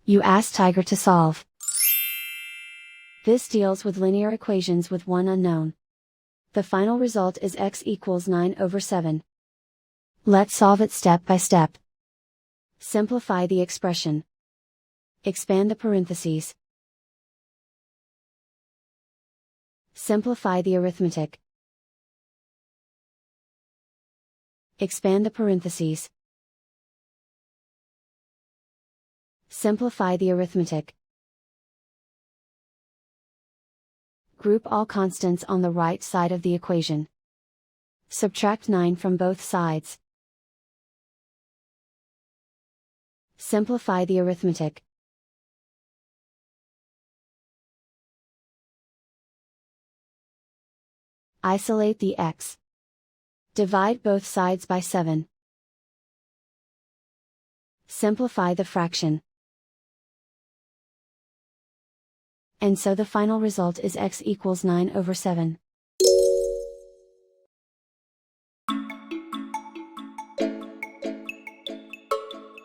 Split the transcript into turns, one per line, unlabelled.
You ask Tiger to solve. This deals with linear equations with one unknown. The final result is x equals 9/7. Let's solve it step by step. Simplify the expression. Expand the parentheses. Simplify the arithmetic. Expand the parentheses. Simplify the arithmetic. Group all constants on the right side of the equation. Subtract 9 from both sides. Simplify the arithmetic. Isolate the x. Divide both sides by 7. Simplify the fraction. And so the final result is x equals 9/7.